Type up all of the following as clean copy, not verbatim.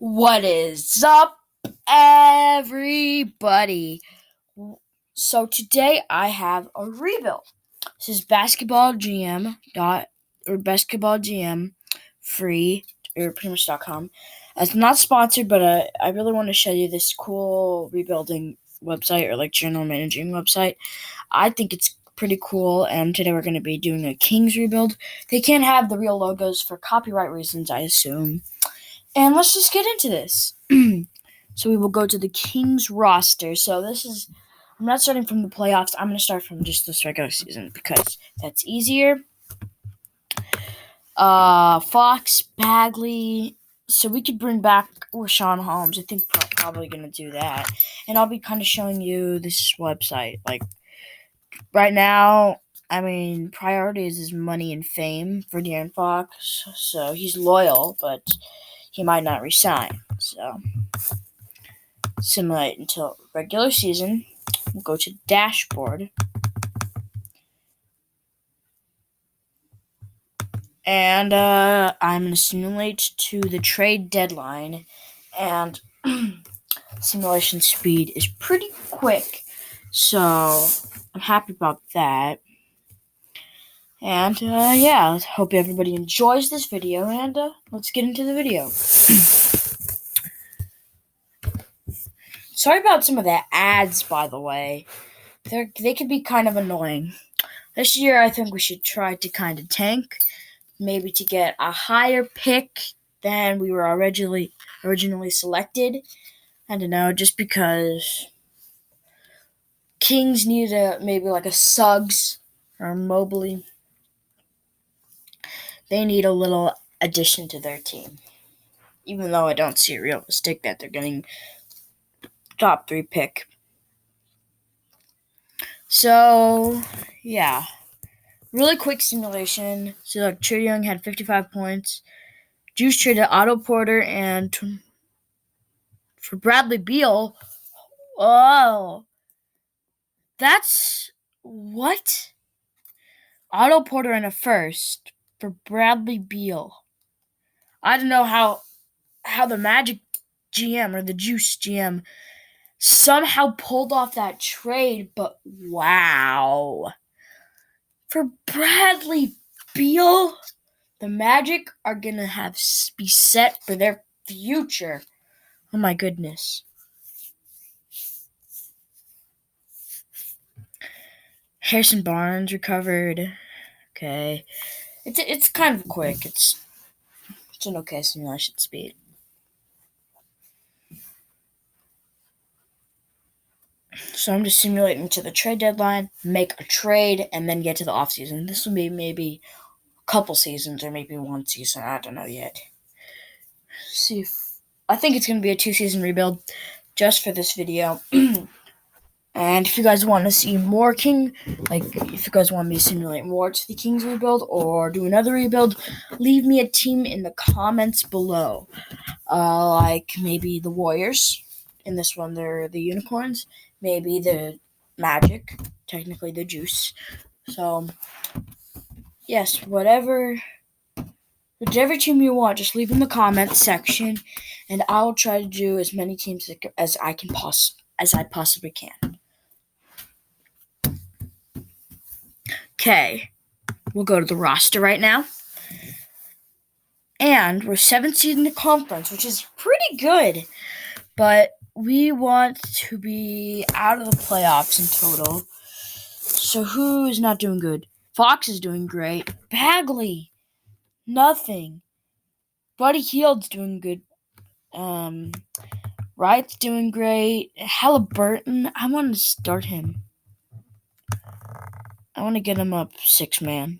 What is up, everybody? So today I have a rebuild. This is basketball GM free or pretty much.com. It's not sponsored, but I really want to show you this cool rebuilding website or like general managing website. I think it's pretty cool, and today we're going to be doing a Kings rebuild. They can't have the real logos for copyright reasons, I assume. And let's just get into this. So we will go to the Kings roster. So I'm not starting from the playoffs. I'm going to start from just this regular season because that's easier. Fox, Bagley. So we could bring back Rashawn Holmes. I think we're probably going to do that. And I'll be kind of showing you this website. Like, right now, priorities is money and fame for De'Aaron Fox. So he's loyal, but he might not resign. So simulate until regular season. We'll go to dashboard. And I'm going to simulate to the trade deadline. And simulation speed is pretty quick. So I'm happy about that. And hope everybody enjoys this video. And let's get into the video. Sorry about some of the ads, by the way. They can be kind of annoying. This year, I think we should try to kind of tank, maybe to get a higher pick than we were originally selected. I don't know, just because Kings need maybe like a Suggs or Mobley. They need a little addition to their team, even though I don't see it realistic that they're getting top 3 pick. So, yeah. Really quick simulation. So, like, Trae Young had 55 points. Juice traded Otto Porter and for Bradley Beal. Oh, that's what? Otto Porter in a first for Bradley Beal. I don't know how the Magic GM or the Juice GM somehow pulled off that trade, but wow. For Bradley Beal, the Magic are going to be set for their future. Oh my goodness. Harrison Barnes recovered. Okay. It's kind of quick. It's an okay simulation speed. So I'm just simulating to the trade deadline, make a trade, and then get to the offseason. This will be maybe a couple seasons or maybe one season. I don't know yet. I think it's going to be a 2-season rebuild just for this video. And if you guys want to see more if you guys want me to simulate more to the Kings rebuild or do another rebuild, leave me a team in the comments below. Like maybe the Warriors. In this one, they're the Unicorns. Maybe the Magic. Technically the Juice. So, yes, whichever team you want, just leave in the comments section, and I'll try to do as many teams as I possibly can. Okay, we'll go to the roster right now. And we're 7th seed in the conference, which is pretty good. But we want to be out of the playoffs in total. So who is not doing good? Fox is doing great. Bagley, nothing. Buddy Hield's doing good. Wright's doing great. Halliburton, I want to start him. I want to get him up 6-man.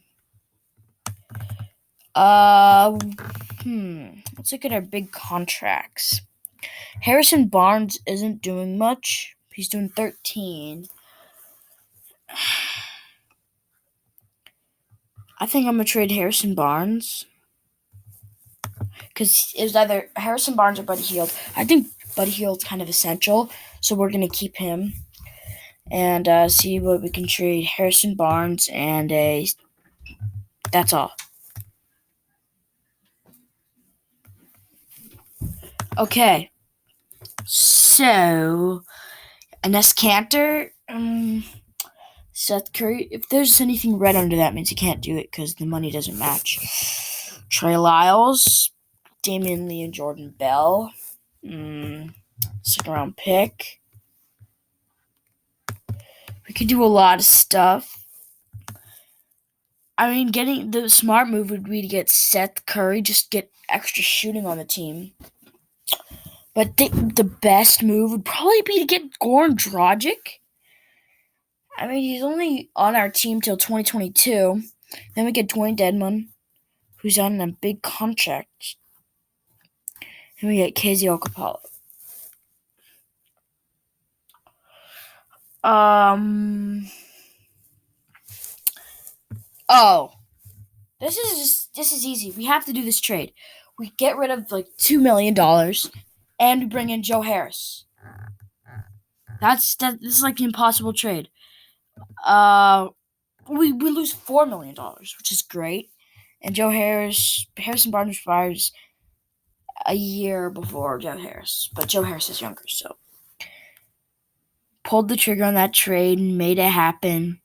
Let's look at our big contracts. Harrison Barnes isn't doing much. He's doing 13. I think I'm going to trade Harrison Barnes. Because it was either Harrison Barnes or Buddy Hield. I think Buddy Hield's kind of essential, so we're going to keep him. And see what we can trade. Harrison Barnes and that's all. Okay. So, Enes Cantor, Seth Curry. If there's anything red under that, means you can't do it because the money doesn't match. Trey Lyles, Damian Lee, and Jordan Bell. Second round pick. We could do a lot of stuff. I mean, getting the smart move would be to get Seth Curry, just get extra shooting on the team. But the best move would probably be to get Goran Dragic. I mean, he's only on our team till 2022. Then we get Dwayne Dedmon, who's on a big contract. And we get KZ Okapala. Oh, this is easy. We have to do this trade. We get rid of like $2 million, and we bring in Joe Harris. This is like the impossible trade. We lose $4 million, which is great. And Harrison Barnes retires a year before Joe Harris, but Joe Harris is younger, so pulled the trigger on that trade and made it happen.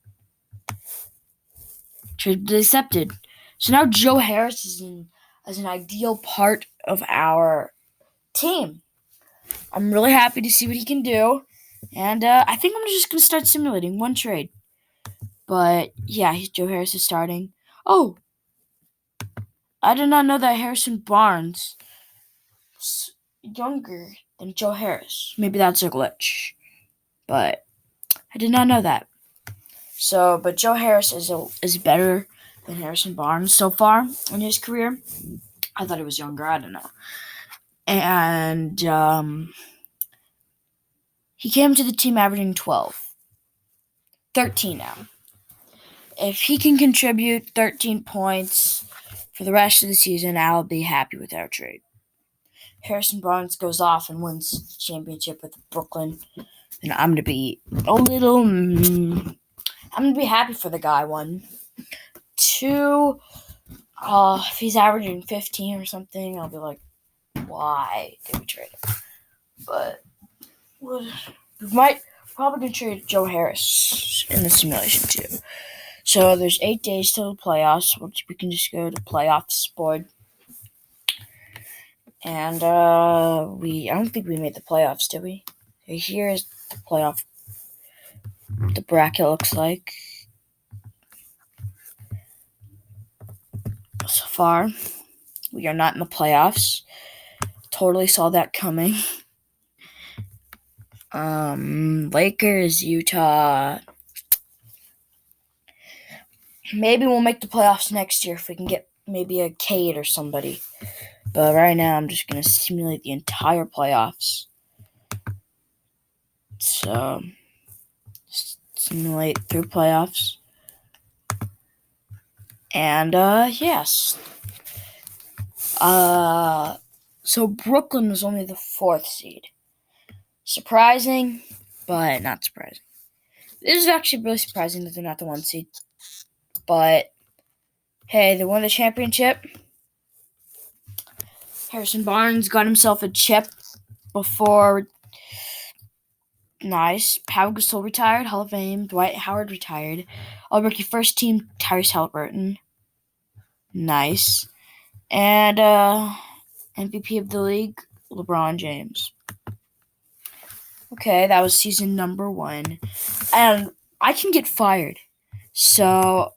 Trade was accepted. So now Joe Harris is as an ideal part of our team. I'm really happy to see what he can do, and I think I'm just going to start simulating one trade. But yeah, Joe Harris is starting. Oh, I did not know that Harrison Barnes is younger than Joe Harris. Maybe that's a glitch, but I did not know that. So, but Joe Harris is better than Harrison Barnes so far in his career. I thought he was younger. I don't know. And he came to the team averaging 13 now. If he can contribute 13 points for the rest of the season, I'll be happy with our trade. Harrison Barnes goes off and wins the championship with Brooklyn, and I'm going to be I'm going to be happy for the guy. 1, 2, if he's averaging 15 or something, I'll be like, why did we trade him? But we might probably trade Joe Harris in the simulation too. So there's 8 days till the playoffs, which we can just go to playoffs board. And I don't think we made the playoffs, did we? Here is the playoff. The bracket looks like. So far, we are not in the playoffs. Totally saw that coming. Lakers, Utah. Maybe we'll make the playoffs next year if we can get maybe a Cade or somebody. But right now, I'm just going to simulate the entire playoffs. So, simulate through playoffs. And, yes. So Brooklyn was only the 4th seed. Surprising, but not surprising. This is actually really surprising that they're not the 1 seed. But, hey, they won the championship. Harrison Barnes got himself a chip before. Nice. Pau Gasol retired. Hall of Fame. Dwight Howard retired. All-rookie first team, Tyrese Halliburton. Nice. And MVP of the league, LeBron James. Okay, that was season number 1. And I can get fired. So,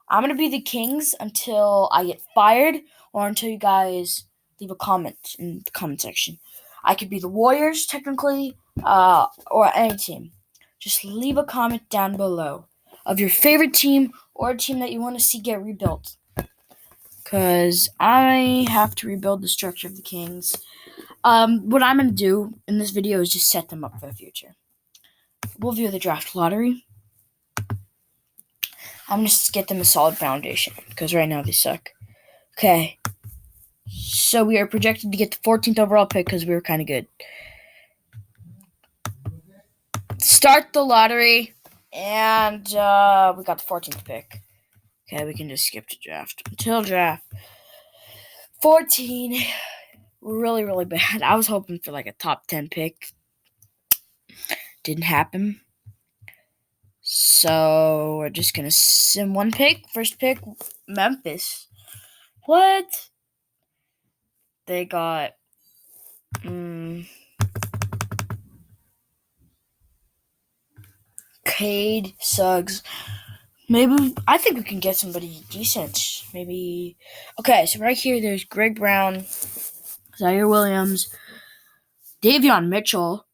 I'm going to be the Kings until I get fired or until you guys leave a comment in the comment section. I could be the Warriors, technically, or any team. Just leave a comment down below of your favorite team or a team that you want to see get rebuilt. Because I have to rebuild the structure of the Kings. What I'm going to do in this video is just set them up for the future. We'll view the draft lottery. I'm going to get them a solid foundation because right now they suck. Okay. So we are projected to get the 14th overall pick because we were kind of good. Start the lottery, and we got the 14th pick. Okay, we can just skip to draft. Until draft. 14. really, really bad. I was hoping for like a top 10 pick. Didn't happen. So we're just gonna sim one pick. First pick, Memphis. What? They got Cade Suggs. Maybe I think we can get somebody decent. Maybe okay. So right here, there's Greg Brown, Zaire Williams, Davion Mitchell,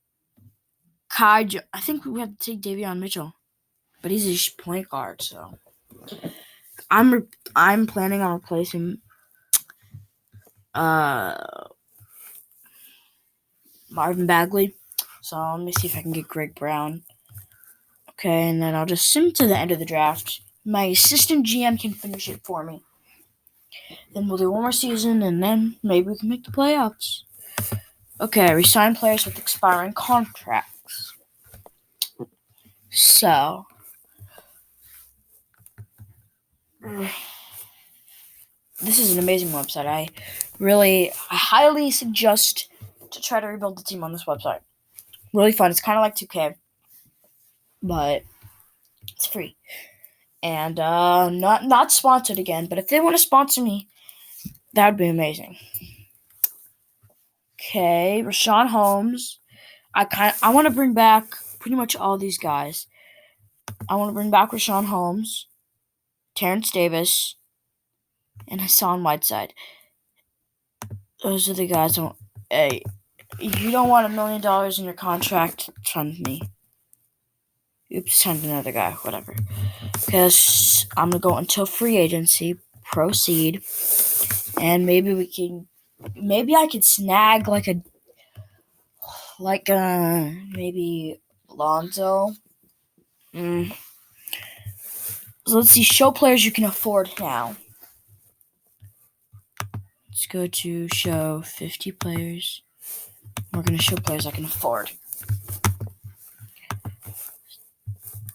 I think we have to take Davion Mitchell, but he's a point guard. So I'm planning on replacing uh Marvin Bagley. So let me see if I can get Greg Brown. Okay, and then I'll just sim to the end of the draft. My assistant GM can finish it for me. Then we'll do one more season, and then maybe we can make the playoffs. Okay, resign players with expiring contracts. So, this is an amazing website. I highly suggest to try to rebuild the team on this website. Really fun. It's kind of like 2K, but it's free. And not sponsored again, but if they want to sponsor me, that would be amazing. Okay, Rashawn Holmes. I want to bring back pretty much all these guys. I want to bring back Rashawn Holmes, Terrence Davis, and Hassan Whiteside. Those are the guys. Hey, you don't want $1 million in your contract? Fund me. Oops, send another guy. Whatever. Because I'm gonna go until free agency. Proceed, and maybe I could snag maybe Lonzo. So let's see. Show players you can afford now. Let's go to show 50 players. We're going to show players I can afford.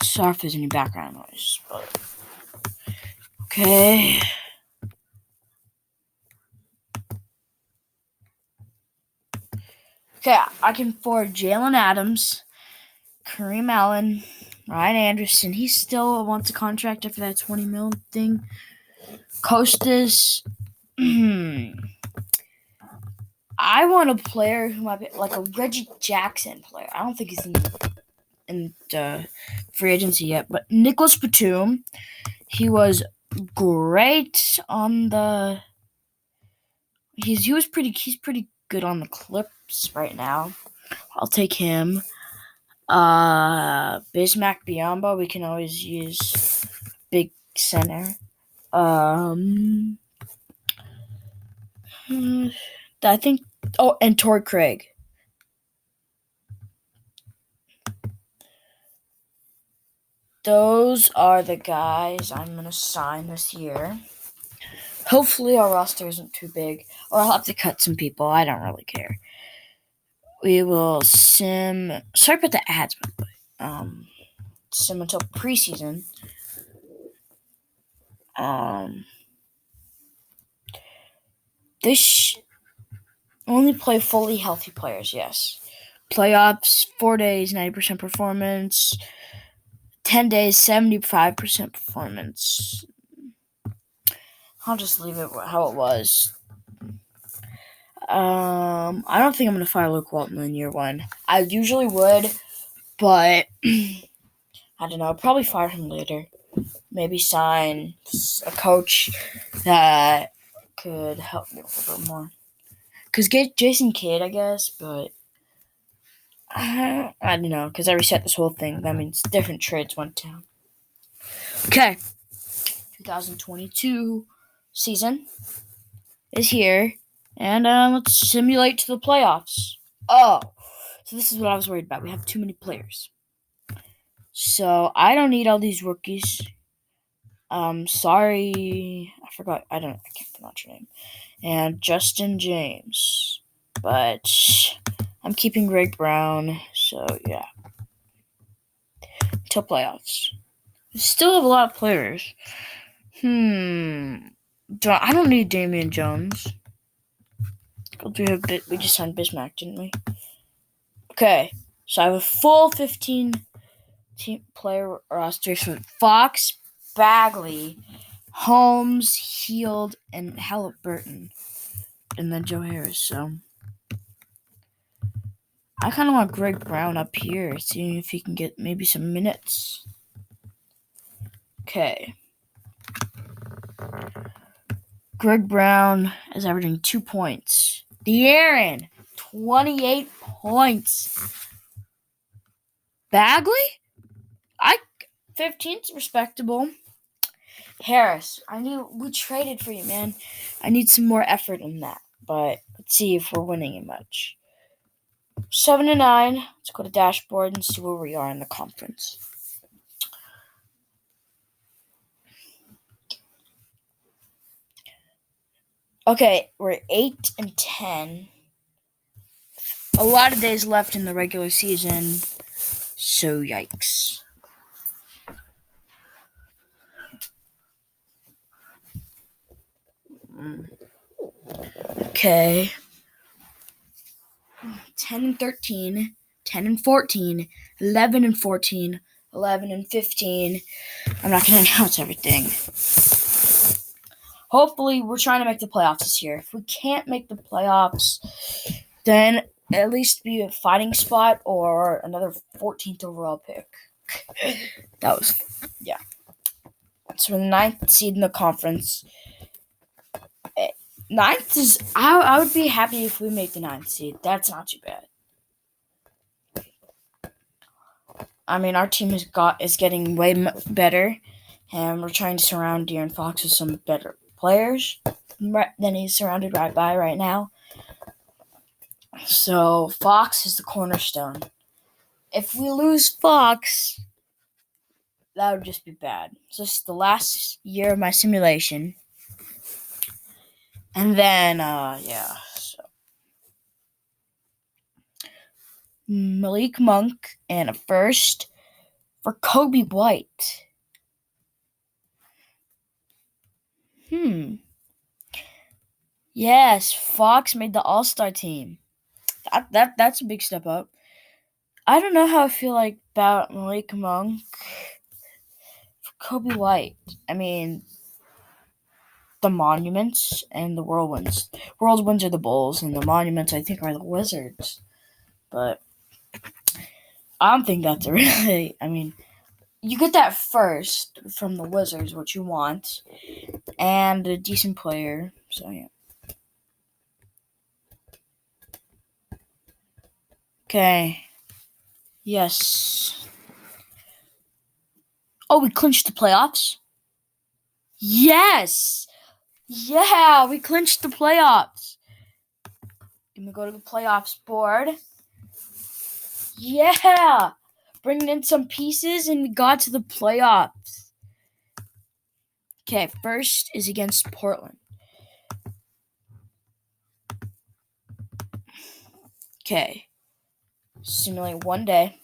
Sorry if there's any background noise, but okay. Okay, I can afford Jalen Adams, Kareem Allen, Ryan Anderson. He still wants a contract after that $20 million thing. Costas. I want a player who might be like a Reggie Jackson player. I don't think he's in free agency yet, but Nicholas Batum. He was great on the. He's pretty good on the Clips right now. I'll take him. Bismack Biyombo, we can always use big center. I think. Oh, and Torrey Craig. Those are the guys I'm gonna sign this year. Hopefully our roster isn't too big, or I'll have to cut some people. I don't really care. We will sim. Sorry about the ads, by the way. Sim until preseason. They only play fully healthy players. Yes, playoffs 4 days, 90% performance. 10 days, 75% performance. I'll just leave it how it was. I don't think I'm gonna fire Luke Walton in year one. I usually would, but I don't know. I'll probably fire him later. Maybe sign a coach that could help me a little bit more. Because get Jason Kidd, I guess, but I don't know. Because I reset this whole thing. That means different trades went down. Okay. 2022 season is here. And let's simulate to the playoffs. Oh, so this is what I was worried about. We have too many players. So I don't need all these rookies. Sorry, I forgot. I can't pronounce your name. And Justin James, but I'm keeping Greg Brown. So yeah, till playoffs. We still have a lot of players. I don't need Damian Jones. We just signed Bismack, didn't we? Okay, so I have a full 15 team player roster. So Fox, Bagley, Holmes, Heald, and Halliburton, and then Joe Harris. So I kind of want Greg Brown up here, seeing if he can get maybe some minutes. Okay. Greg Brown is averaging 2 points. De'Aaron, 28 points. Bagley? 15's respectable. Harris, we traded for you, man. I need some more effort in that. But let's see if we're winning it much. 7-9. Let's go to dashboard and see where we are in the conference. Okay, we're 8-10. A lot of days left in the regular season, so yikes. Okay. 10-13, 10-14, 11-14, 11-15. I'm not going to announce everything. Hopefully, we're trying to make the playoffs this year. If we can't make the playoffs, then at least be a fighting spot or another 14th overall pick. So we're the 9th seed in the conference. 9th is, I would be happy if we make the 9th seed. That's not too bad. I mean, our team is getting way better, and we're trying to surround De'Aaron Fox with some better players than he's surrounded by right now. So Fox is the cornerstone. If we lose Fox, that would just be bad. So this is the last year of my simulation. And then, so Malik Monk and a first for Kobe White. Yes, Fox made the All-Star team. That's a big step up. I don't know how I feel like about Malik Monk for Kobe White. I mean, the Monuments and the Whirlwinds. Whirlwinds are the Bulls, and the Monuments, I think, are the Wizards. But I don't think that's really... I mean, you get that first from the Wizards, what you want, and a decent player. So, yeah. Okay. Yes. Oh, we clinched the playoffs? Yes! Yeah, we clinched the playoffs. Let me go to the playoffs board. Yeah! Bringing in some pieces, and we got to the playoffs. Okay, first is against Portland. Okay. Simulate 1 day.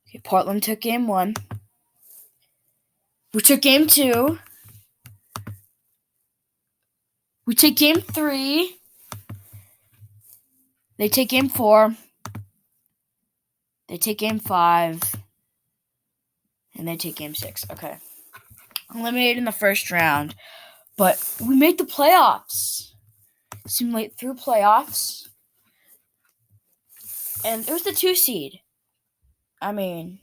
Okay, Portland took game 1. We took game 2. We take game 3. They take game 4. They take game 5. And they take game 6. Okay. Eliminated in the first round. But we made the playoffs. Simulate through playoffs. And it was the 2 seed. I mean,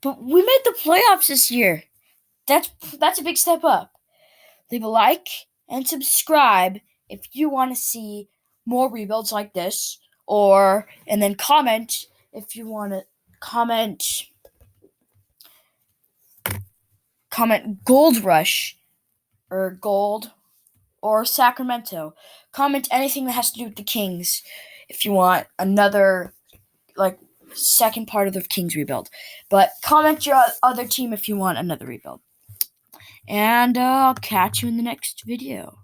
but we made the playoffs this year. That's a big step up. Leave a like and subscribe if you want to see more rebuilds like this, and then comment if you want to comment Gold Rush or Gold or Sacramento. Comment anything that has to do with the Kings if you want another second part of the Kings rebuild. But comment your other team if you want another rebuild. And I'll catch you in the next video.